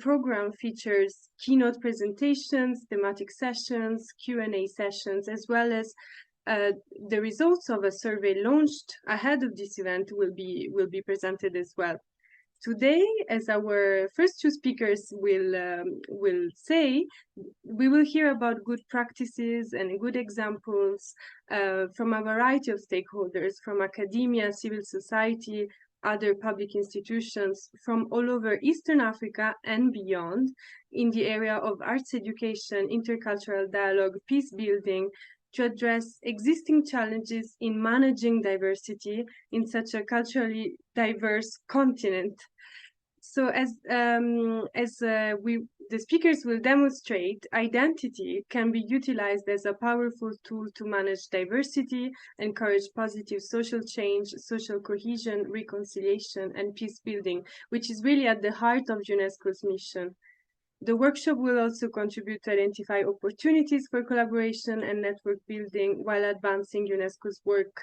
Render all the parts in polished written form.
program features keynote presentations, thematic sessions, Q&A sessions, as well as the results of a survey launched ahead of this event will be presented as well. Today, as our first two speakers will say, we will hear about good practices and good examples from a variety of stakeholders, from academia, civil society, other public institutions from all over Eastern Africa and beyond in the area of arts education, intercultural dialogue, peace building, to address existing challenges in managing diversity in such a culturally diverse continent. So the speakers will demonstrate, identity can be utilized as a powerful tool to manage diversity, encourage positive social change, social cohesion, reconciliation, and peace building, which is really at the heart of UNESCO's mission. The workshop will also contribute to identify opportunities for collaboration and network building while advancing UNESCO's work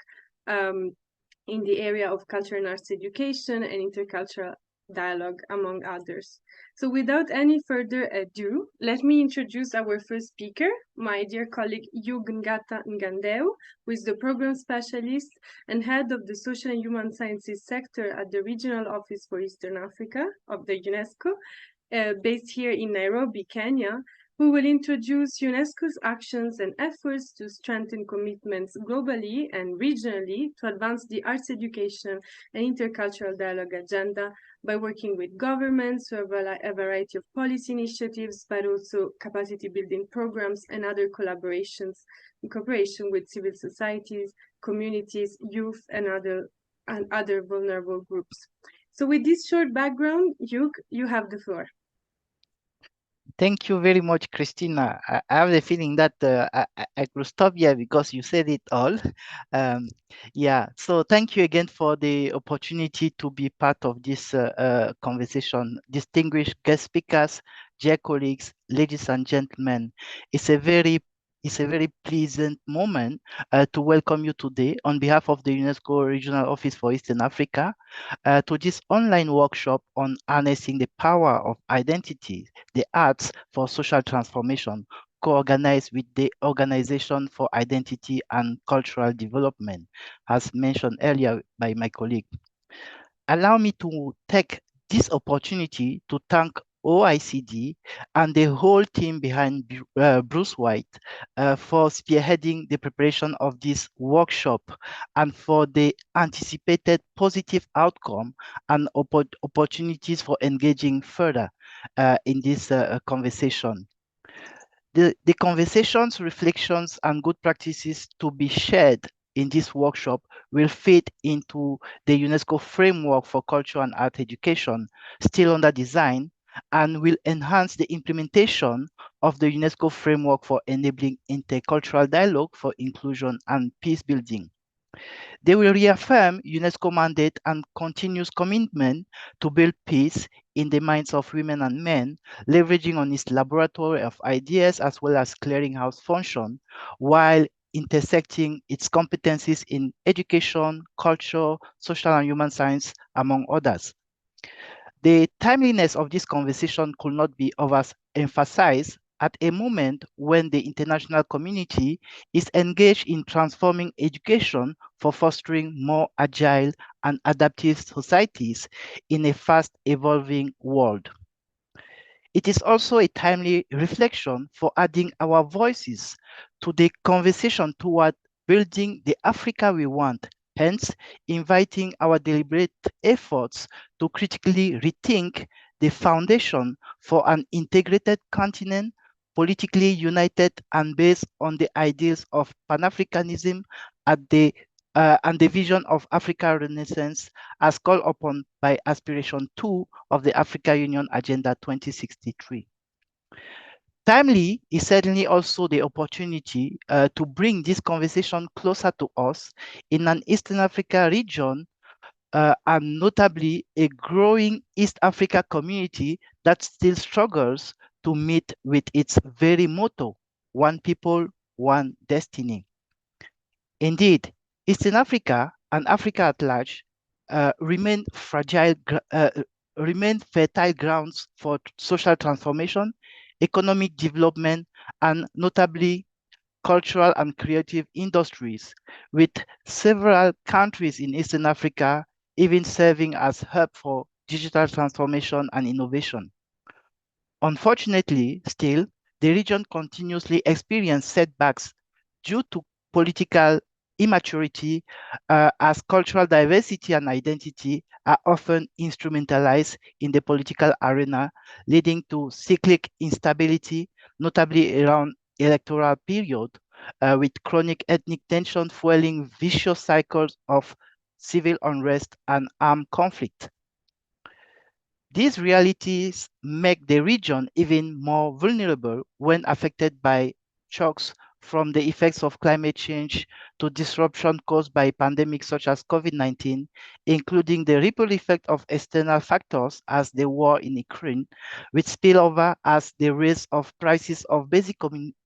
in the area of culture and arts education and intercultural dialogue, among others. So without any further ado, let me introduce our first speaker, my dear colleague Hugue Ngatta, who is the program specialist and head of the social and human sciences sector at the Regional Office for Eastern Africa of the UNESCO, based here in Nairobi, Kenya, who will introduce UNESCO's actions and efforts to strengthen commitments globally and regionally to advance the arts education and intercultural dialogue agenda by working with governments to a variety of policy initiatives, but also capacity building programs and other collaborations in cooperation with civil societies, communities, youth, and other vulnerable groups. So with this short background, Hugue, you have the floor. Thank you very much, Cristina. I have the feeling that I could stop here because you said it all. Yeah, so thank you again for the opportunity to be part of this conversation. Distinguished guest speakers, dear colleagues, ladies and gentlemen, it's a very pleasant moment to welcome you today on behalf of the UNESCO Regional Office for Eastern Africa to this online workshop on harnessing the power of identity, the arts for social transformation, co-organized with the Organization for Identity and Cultural Development, as mentioned earlier by my colleague. Allow me to take this opportunity to thank OECD and the whole team behind Bruce White for spearheading the preparation of this workshop and for the anticipated positive outcome and opportunities for engaging further in this conversation. The conversations, reflections, and good practices to be shared in this workshop will fit into the UNESCO framework for culture and art education, still under design, and will enhance the implementation of the UNESCO framework for enabling intercultural dialogue for inclusion and peace building. They will reaffirm UNESCO mandate and continuous commitment to build peace in the minds of women and men, leveraging on its laboratory of ideas as well as clearinghouse function, while intersecting its competencies in education, culture, social and human science, among others. The timeliness of this conversation could not be overemphasized at a moment when the international community is engaged in transforming education for fostering more agile and adaptive societies in a fast evolving world. It is also a timely reflection for adding our voices to the conversation toward building the Africa we want, hence inviting our deliberate efforts to critically rethink the foundation for an integrated continent, politically united and based on the ideals of Pan-Africanism and the vision of Africa Renaissance as called upon by Aspiration 2 of the Africa Union Agenda 2063. Timely is certainly also the opportunity to bring this conversation closer to us in an Eastern Africa region and notably a growing East Africa community that still struggles to meet with its very motto, one people, one destiny. Indeed, Eastern Africa and Africa at large remain fragile remain fertile grounds for social transformation, economic development, and notably cultural and creative industries, with several countries in Eastern Africa even serving as hub for digital transformation and innovation. Unfortunately, still, the region continuously experiences setbacks due to political immaturity, as cultural diversity and identity are often instrumentalized in the political arena, leading to cyclic instability, notably around electoral period, with chronic ethnic tension fueling vicious cycles of civil unrest and armed conflict. These realities make the region even more vulnerable when affected by shocks from the effects of climate change to disruption caused by pandemics such as COVID-19, including the ripple effect of external factors as the war in Ukraine, which spill over as the rise of prices of basic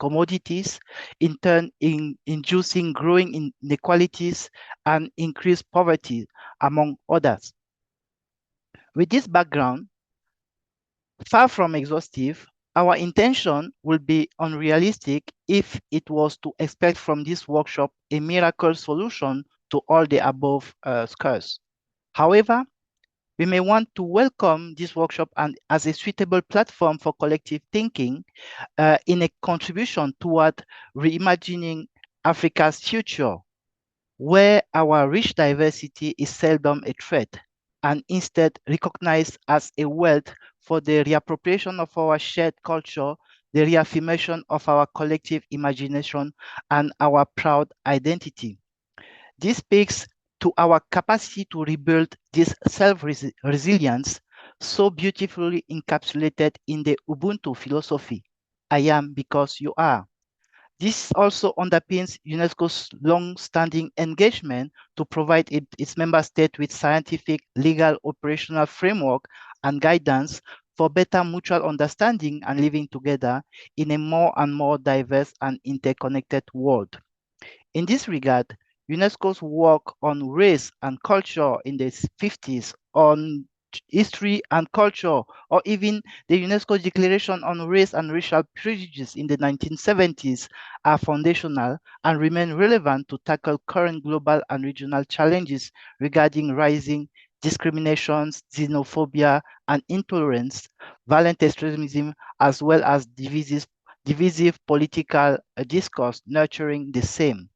commodities, in turn inducing growing inequalities and increased poverty, among others. With this background, far from exhaustive, our intention will be unrealistic if it was to expect from this workshop a miracle solution to all the above scares. However, we may want to welcome this workshop and as a suitable platform for collective thinking in a contribution toward reimagining Africa's future, where our rich diversity is seldom a threat and instead recognized as a wealth for the reappropriation of our shared culture, the reaffirmation of our collective imagination, and our proud identity. This speaks to our capacity to rebuild this self-resilience so beautifully encapsulated in the Ubuntu philosophy. I am because you are. This also underpins UNESCO's long-standing engagement to provide its member state with scientific, legal, operational framework and guidance for better mutual understanding and living together in a more and more diverse and interconnected world. In this regard, UNESCO's work on race and culture in the 50s, on history and culture, or even the UNESCO Declaration on Race and Racial Prejudice in the 1970s are foundational and remain relevant to tackle current global and regional challenges regarding rising discriminations, xenophobia, and intolerance, violent extremism, as well as divisive political discourse nurturing the same.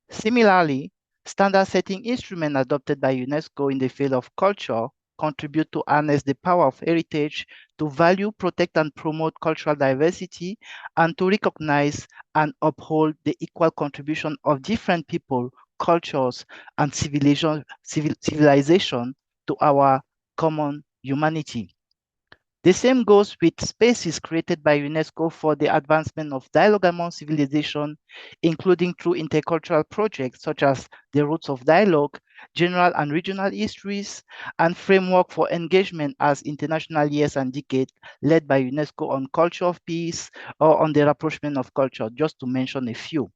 Similarly, standard-setting instruments adopted by UNESCO in the field of culture contribute to harness the power of heritage, to value, protect, and promote cultural diversity, and to recognize and uphold the equal contribution of different people, cultures, and civilization to our common humanity. The same goes with spaces created by UNESCO for the advancement of dialogue among civilization, including through intercultural projects such as the Roots of Dialogue, general and regional histories, and framework for engagement as international years and decades led by UNESCO on culture of peace or on the rapprochement of culture, just to mention a few.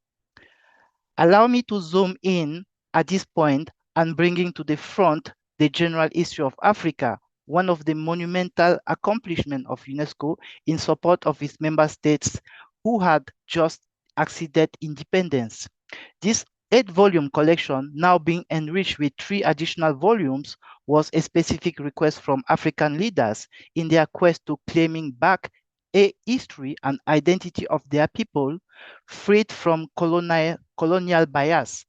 Allow me to zoom in at this point and bringing to the front the general history of Africa, one of the monumental accomplishments of UNESCO in support of its member states who had just acceded independence. This 8-volume collection, now being enriched with 3 additional volumes, was a specific request from African leaders in their quest to claiming back a history and identity of their people, freed from colonial bias,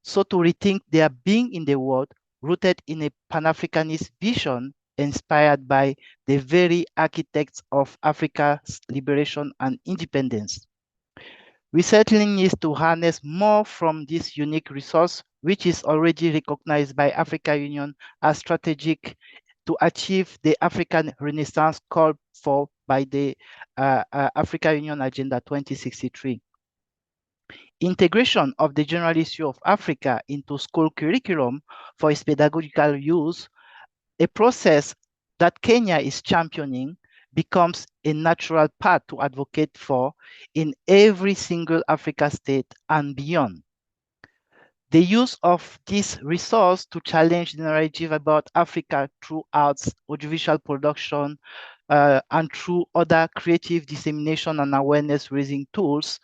so to rethink their being in the world, rooted in a Pan-Africanist vision inspired by the very architects of Africa's liberation and independence. We certainly need to harness more from this unique resource, which is already recognized by African Union as strategic to achieve the African Renaissance called for by the African Union Agenda 2063. Integration of the general issue of Africa into school curriculum for its pedagogical use, a process that Kenya is championing, becomes a natural path to advocate for in every single Africa state and beyond. The use of this resource to challenge the narrative about Africa through arts, audiovisual production, and through other creative dissemination and awareness raising tools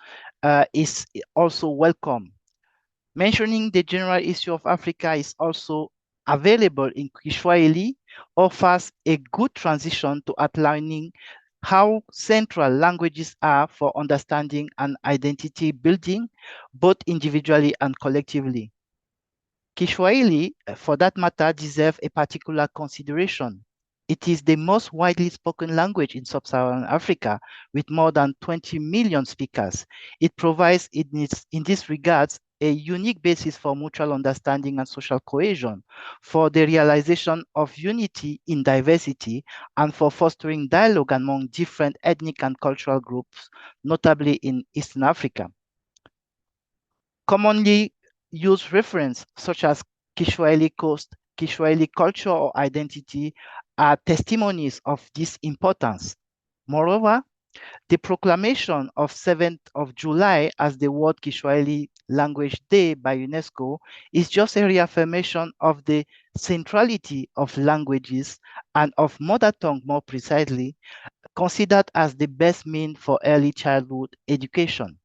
is also welcome. Mentioning the general issue of Africa is also available in Kiswahili offers a good transition to outlining how central languages are for understanding and identity building, both individually and collectively. Kiswahili, for that matter, deserves a particular consideration. It is the most widely spoken language in sub-Saharan Africa, with more than 20 million speakers. It provides, in this regards, a unique basis for mutual understanding and social cohesion, for the realization of unity in diversity, and for fostering dialogue among different ethnic and cultural groups, notably in Eastern Africa. Commonly used references such as Kiswahili Coast, Kiswahili culture or identity are testimonies of this importance. Moreover, the proclamation of 7th of July as the World Kiswahili Language Day by UNESCO is just a reaffirmation of the centrality of languages and of mother tongue more precisely, considered as the best means for early childhood education.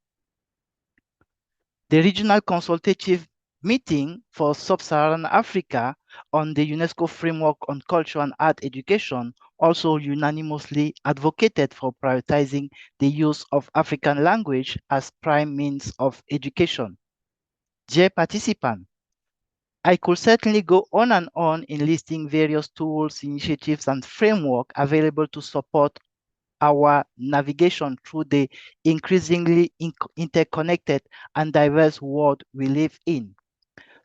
The Regional Consultative Meeting for Sub-Saharan Africa on the UNESCO Framework on Culture and Art Education also unanimously advocated for prioritizing the use of African language as prime means of education. Dear participants, I could certainly go on and on in listing various tools, initiatives, and framework available to support our navigation through the increasingly interconnected and diverse world we live in,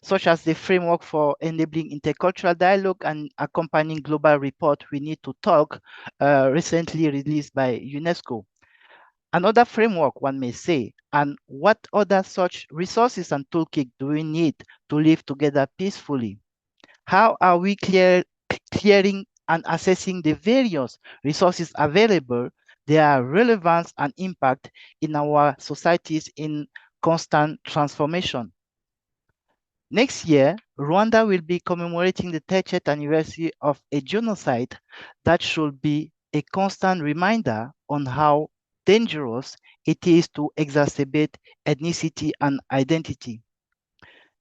such as the framework for enabling intercultural dialogue and accompanying global report We Need to Talk, recently released by UNESCO. Another framework, one may say, and what other such resources and toolkit do we need to live together peacefully? How are we clearing and assessing the various resources available, their relevance and impact in our societies in constant transformation? Next year, Rwanda will be commemorating the 30th anniversary of a genocide that should be a constant reminder on how dangerous it is to exacerbate ethnicity and identity.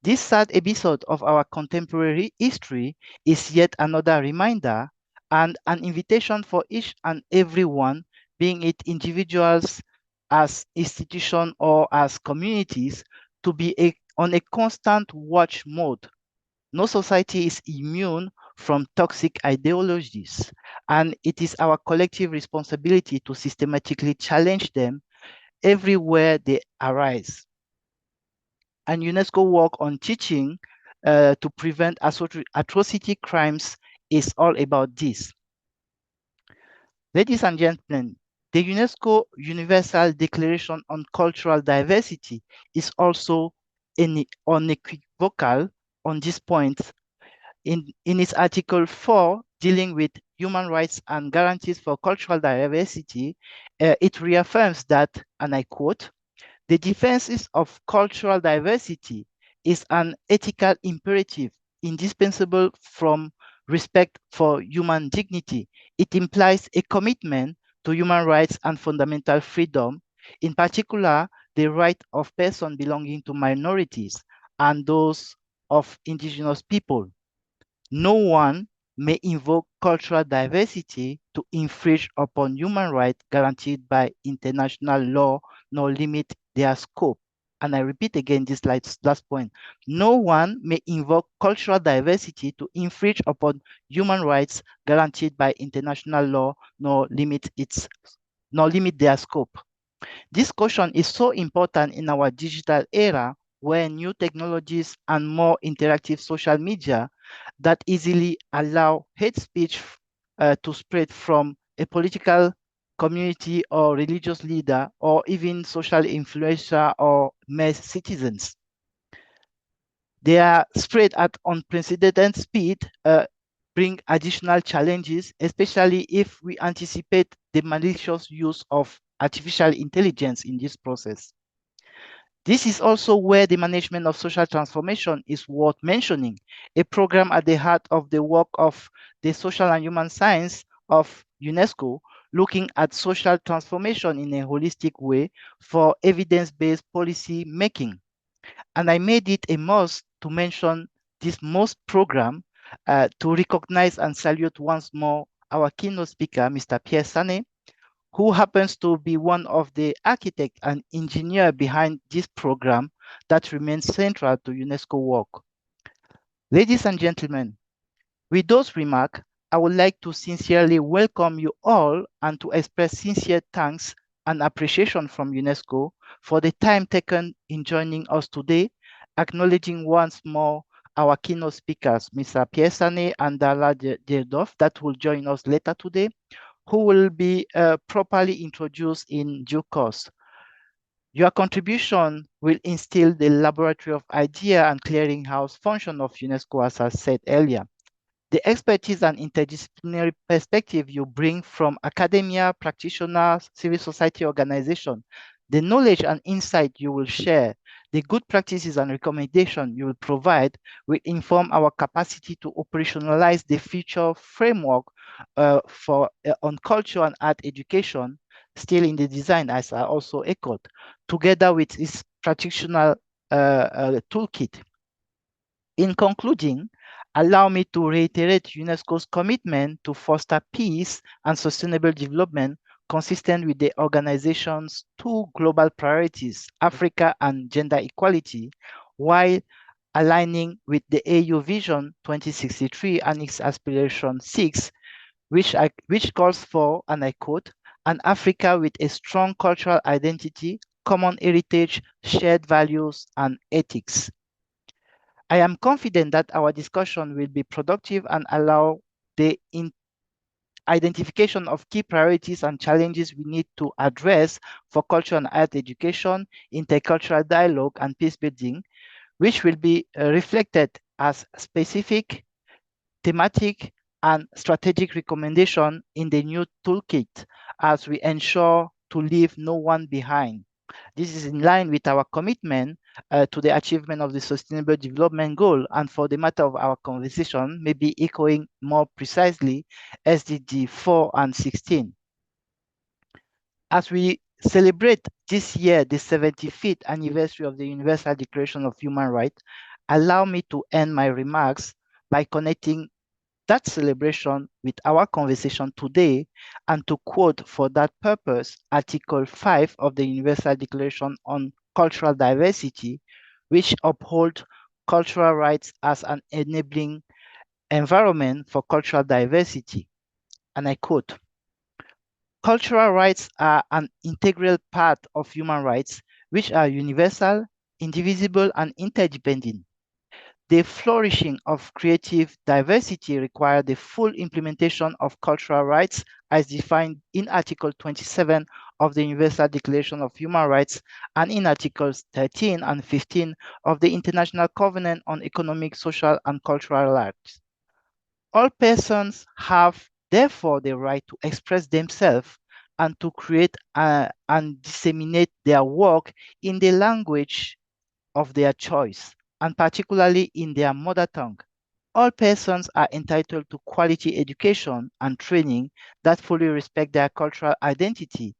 This sad episode of our contemporary history is yet another reminder and an invitation for each and everyone, being it individuals, as institutions, or as communities, to be on a constant watch mode. No society is immune from toxic ideologies, and it is our collective responsibility to systematically challenge them everywhere they arise. And UNESCO work on teaching to prevent atrocity crimes is all about this. Ladies and gentlemen, the UNESCO Universal Declaration on Cultural Diversity is also unequivocal on this point. In its Article 4, dealing with human rights and guarantees for cultural diversity, it reaffirms that, and I quote, "The defense of cultural diversity is an ethical imperative indispensable from respect for human dignity. It implies a commitment to human rights and fundamental freedom, in particular, the right of persons belonging to minorities and those of indigenous people. No one may invoke cultural diversity to infringe upon human rights guaranteed by international law, nor limit their scope." And I repeat again this last point. No one may invoke cultural diversity to infringe upon human rights guaranteed by international law, nor limit their scope. This caution is so important in our digital era, where new technologies and more interactive social media that easily allow hate speech to spread from a political community or religious leader or even social influencer or mass citizens. They are spread at unprecedented speed, bring additional challenges, especially if we anticipate the malicious use of artificial intelligence in this process. This is also where the management of social transformation is worth mentioning, a program at the heart of the work of the social and human science of UNESCO, looking at social transformation in a holistic way for evidence-based policy making. And I made it a must to mention this most program to recognize and salute once more our keynote speaker, Mr. Pierre Sané, who happens to be one of the architect and engineer behind this program that remains central to UNESCO work. Ladies and gentlemen, with those remarks, I would like to sincerely welcome you all and to express sincere thanks and appreciation from UNESCO for the time taken in joining us today, acknowledging once more our keynote speakers, Mr. Pierre Sané and Dala Derdov, that will join us later today, who will be properly introduced in due course. Your contribution will instill the laboratory of idea and clearinghouse function of UNESCO, as I said earlier. The expertise and interdisciplinary perspective you bring from academia, practitioners, civil society organization, the knowledge and insight you will share, the good practices and recommendations you will provide will inform our capacity to operationalize the future framework on culture and art education, still in the design, as I also echoed, together with its practitioner toolkit. In concluding, allow me to reiterate UNESCO's commitment to foster peace and sustainable development consistent with the organization's two global priorities, Africa and gender equality, while aligning with the AU Vision 2063 and its Aspiration 6, which calls for, and I quote, an Africa with a strong cultural identity, common heritage, shared values, and ethics. I am confident that our discussion will be productive and allow the identification of key priorities and challenges we need to address for culture and art education, intercultural dialogue, and peace building, which will be reflected as specific, thematic, and strategic recommendation in the new toolkit as we ensure to leave no one behind. This is in line with our commitment to the achievement of the Sustainable Development Goal, and for the matter of our conversation, maybe echoing more precisely SDG 4 and 16. As we celebrate this year the 75th anniversary of the Universal Declaration of Human Rights, allow me to end my remarks by connecting that celebration with our conversation today and to quote for that purpose Article 5 of the Universal Declaration on Cultural Diversity, which upholds cultural rights as an enabling environment for cultural diversity. And I quote, cultural rights are an integral part of human rights, which are universal, indivisible, and interdependent. The flourishing of creative diversity requires the full implementation of cultural rights as defined in Article 27 of the Universal Declaration of Human Rights and in Articles 13 and 15 of the International Covenant on Economic, Social, and Cultural Rights. All persons have therefore the right to express themselves and to create and disseminate their work in the language of their choice, and particularly in their mother tongue. All persons are entitled to quality education and training that fully respect their cultural identity.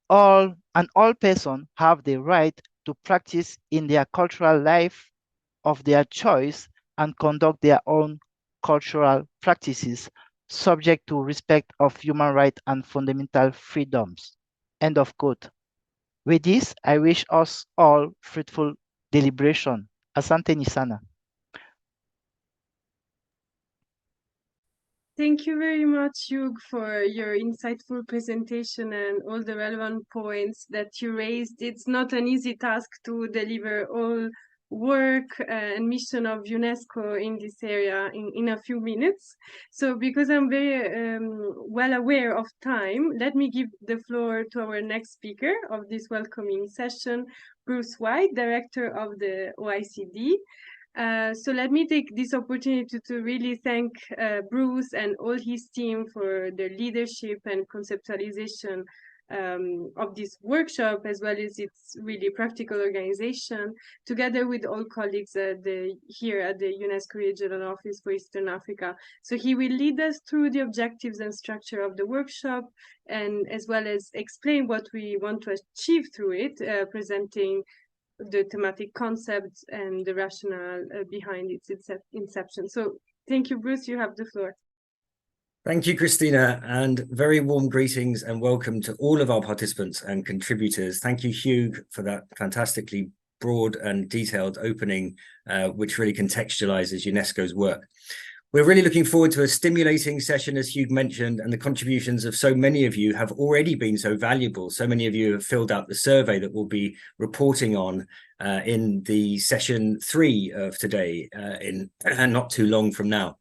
All persons have the right to practice in their cultural life of their choice and conduct their own cultural practices subject to respect of human rights and fundamental freedoms. End of quote. With this, I wish us all fruitful deliberation. Asante ni sana. Thank you very much, Hugue, for your insightful presentation and all the relevant points that you raised. It's not an easy task to deliver all work and mission of UNESCO in this area in a few minutes. So because I'm very well aware of time, let me give the floor to our next speaker of this welcoming session, Bruce White, Director of the OECD. So let me take this opportunity to really thank Bruce and all his team for their leadership and conceptualization of this workshop, as well as its really practical organization, together with all colleagues here at the UNESCO Regional Office for Eastern Africa. So he will lead us through the objectives and structure of the workshop, and as well as explain what we want to achieve through it, presenting the thematic concepts and the rationale behind its inception. So thank you, Bruce, you have the floor. Thank you, Cristina, and very warm greetings and welcome to all of our participants and contributors. Thank you, Hugue, for that fantastically broad and detailed opening, which really contextualizes UNESCO's work. We're really looking forward to a stimulating session, as Hugue mentioned, and the contributions of so many of you have already been so valuable. So many of you have filled out the survey that we'll be reporting on in the session 3 of today, in not too long from now.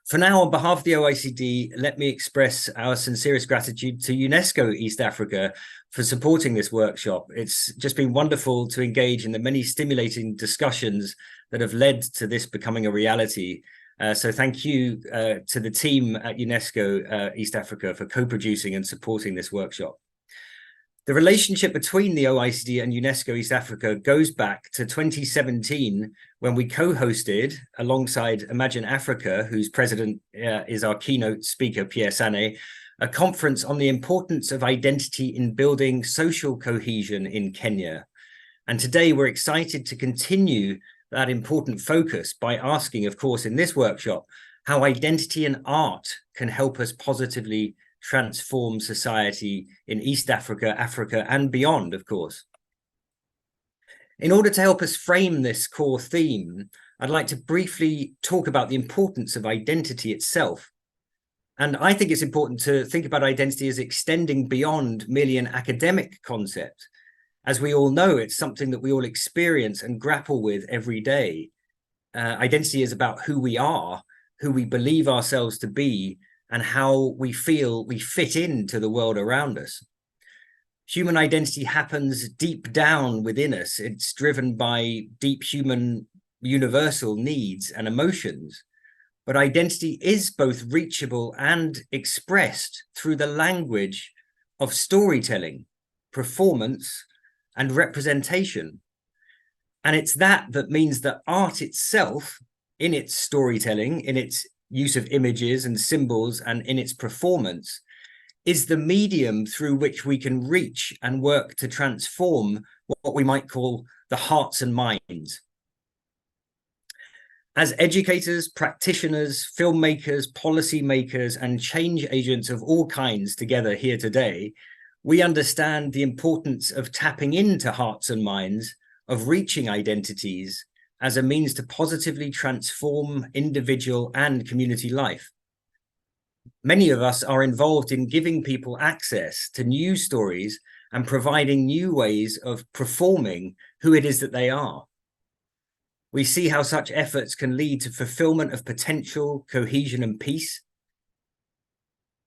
For now, on behalf of the OECD, let me express our sincerest gratitude to UNESCO East Africa for supporting this workshop. It's just been wonderful to engage in the many stimulating discussions that have led to this becoming a reality. So thank you to the team at UNESCO East Africa for co-producing and supporting this workshop. The relationship between the OECD and UNESCO East Africa goes back to 2017, when we co-hosted, alongside Imagine Africa, whose president is our keynote speaker, Pierre Sané, a conference on the importance of identity in building social cohesion in Kenya. And today we're excited to continue that important focus by asking, of course, in this workshop, how identity and art can help us positively transform society in East Africa, Africa, and beyond, of course. In order to help us frame this core theme, I'd like to briefly talk about the importance of identity itself. And I think it's important to think about identity as extending beyond merely an academic concept. As we all know, it's something that we all experience and grapple with every day. Identity is about who we are, who we believe ourselves to be, and how we feel we fit into the world around us. Human identity happens deep down within us. It's driven by deep human universal needs and emotions. But identity is both reachable and expressed through the language of storytelling, performance, and representation. And it's that means that art itself, in its storytelling, in its use of images and symbols, and in its performance, is the medium through which we can reach and work to transform what we might call the hearts and minds. As educators, practitioners, filmmakers, policymakers, and change agents of all kinds together here today, we understand the importance of tapping into hearts and minds, of reaching identities, as a means to positively transform individual and community life. Many of us are involved in giving people access to new stories and providing new ways of performing who it is that they are. We see how such efforts can lead to fulfillment of potential, cohesion, and peace.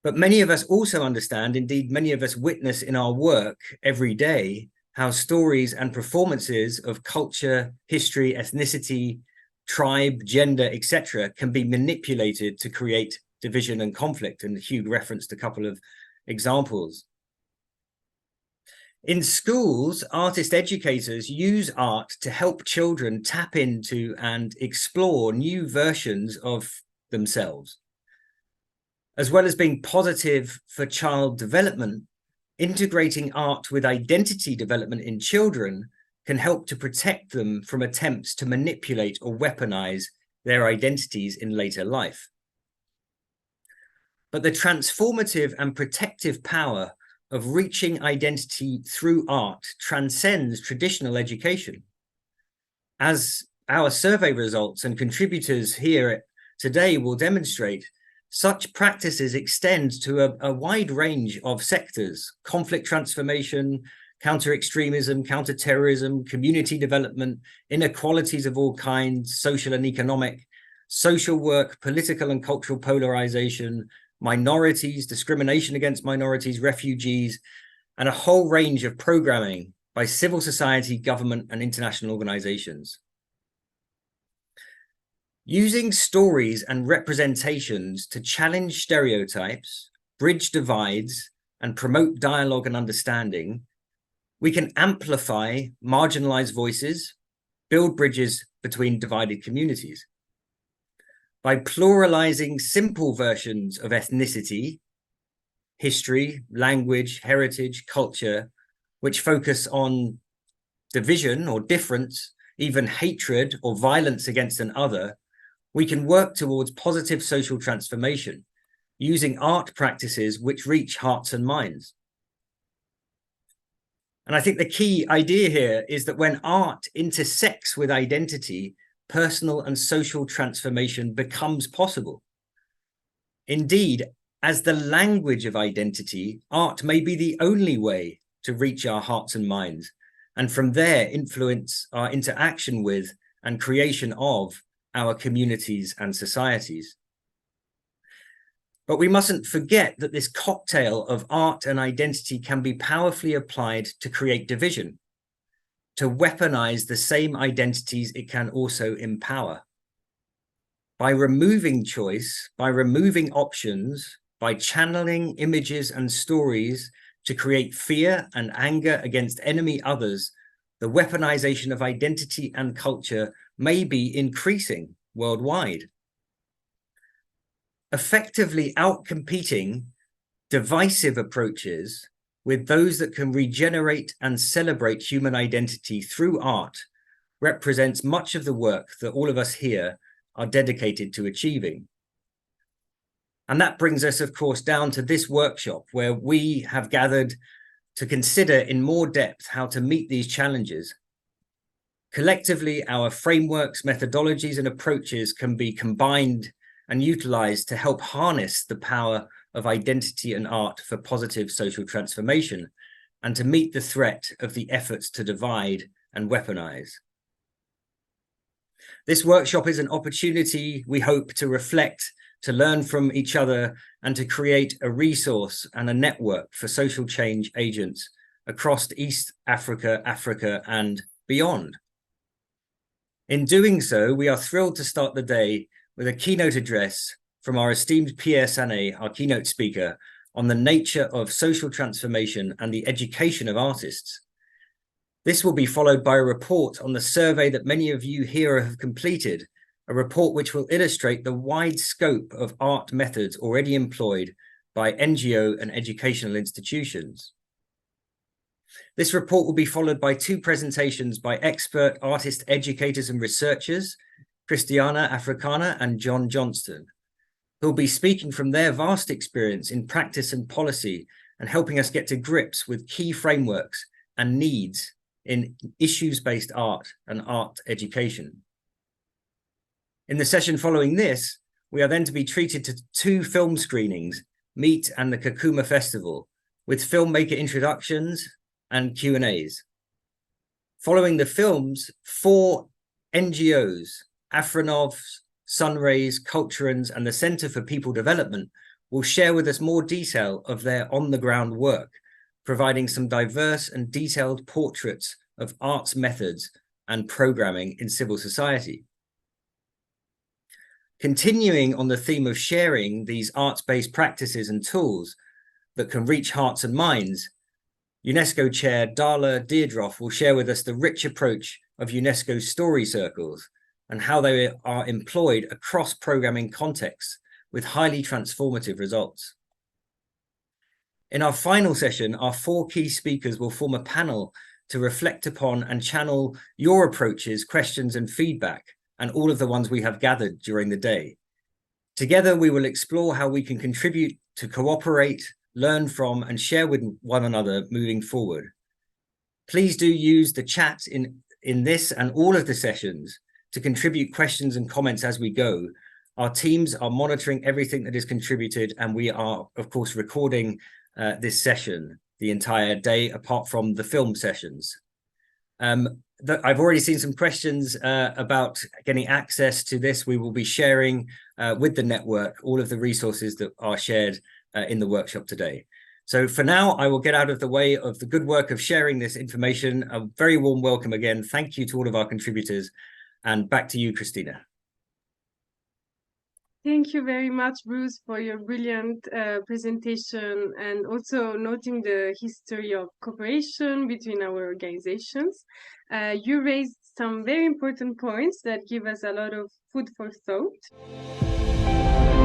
But many of us also understand, indeed, many of us witness in our work every day, how stories and performances of culture, history, ethnicity, tribe, gender, etc., can be manipulated to create division and conflict. And Hugue referenced a couple of examples. In schools, artist educators use art to help children tap into and explore new versions of themselves. As well as being positive for child development, integrating art with identity development in children can help to protect them from attempts to manipulate or weaponize their identities in later life. But the transformative and protective power of reaching identity through art transcends traditional education. As our survey results and contributors here today will demonstrate, such practices extend to a wide range of sectors: conflict transformation, counter-extremism, counter-terrorism, community development, inequalities of all kinds, social and economic, social work, political and cultural polarization, minorities, discrimination against minorities, refugees, and a whole range of programming by civil society, government, and international organizations. Using stories and representations to challenge stereotypes, bridge divides, and promote dialogue and understanding, we can amplify marginalized voices, build bridges between divided communities. By pluralizing simple versions of ethnicity, history, language, heritage, culture, which focus on division or difference, even hatred or violence against an other, we can work towards positive social transformation using art practices which reach hearts and minds. And I think the key idea here is that when art intersects with identity, personal and social transformation becomes possible. Indeed, as the language of identity, art may be the only way to reach our hearts and minds, and from there influence our interaction with and creation of our communities and societies. But we mustn't forget that this cocktail of art and identity can be powerfully applied to create division. To weaponize the same identities, it can also empower. By removing choice, by removing options, by channeling images and stories to create fear and anger against enemy others, the weaponization of identity and culture may be increasing worldwide, effectively outcompeting divisive approaches with those that can regenerate and celebrate human identity through art represents much of the work that all of us here are dedicated to achieving. And that brings us, of course, down to this workshop where we have gathered to consider in more depth how to meet these challenges. Collectively, our frameworks, methodologies, and approaches can be combined and utilized to help harness the power of identity and art for positive social transformation and to meet the threat of the efforts to divide and weaponize. This workshop is an opportunity, we hope, to reflect, to learn from each other, and to create a resource and a network for social change agents across East Africa, Africa, and beyond. In doing so, we are thrilled to start the day with a keynote address from our esteemed Pierre Sanet, our keynote speaker, on the nature of social transformation and the education of artists. This will be followed by a report on the survey that many of you here have completed, a report which will illustrate the wide scope of art methods already employed by NGO and educational institutions. This report will be followed by 2 presentations by expert artist educators and researchers, Cristina Africana and John Johnston, who will be speaking from their vast experience in practice and policy and helping us get to grips with key frameworks and needs in issues-based art and art education. In the session following this, we are then to be treated to 2 film screenings, Meet and the Kakuma Festival, with filmmaker introductions and Q&As. Following the films, 4 NGOs, Afronovs, Sunrays, Culturans, and the Center for People Development will share with us more detail of their on-the-ground work, providing some diverse and detailed portraits of arts methods and programming in civil society. Continuing on the theme of sharing these arts-based practices and tools that can reach hearts and minds, UNESCO Chair Darla Deirdroff will share with us the rich approach of UNESCO story circles and how they are employed across programming contexts with highly transformative results. In our final session, our 4 key speakers will form a panel to reflect upon and channel your approaches, questions, and feedback, and all of the ones we have gathered during the day. Together, we will explore how we can contribute to cooperate, learn from, and share with one another moving forward. Please do use the chat in this and all of the sessions to contribute questions and comments as we go. Our teams are monitoring everything that is contributed, and we are, of course, recording this session the entire day, apart from the film sessions. I've already seen some questions about getting access to this. We will be sharing with the network all of the resources that are shared in the workshop today. So for now, I will get out of the way of the good work of sharing this information. A very warm welcome again. Thank you to all of our contributors. And back to you, Cristina. Thank you very much, Bruce, for your brilliant presentation and also noting the history of cooperation between our organizations. You raised some very important points that give us a lot of food for thought.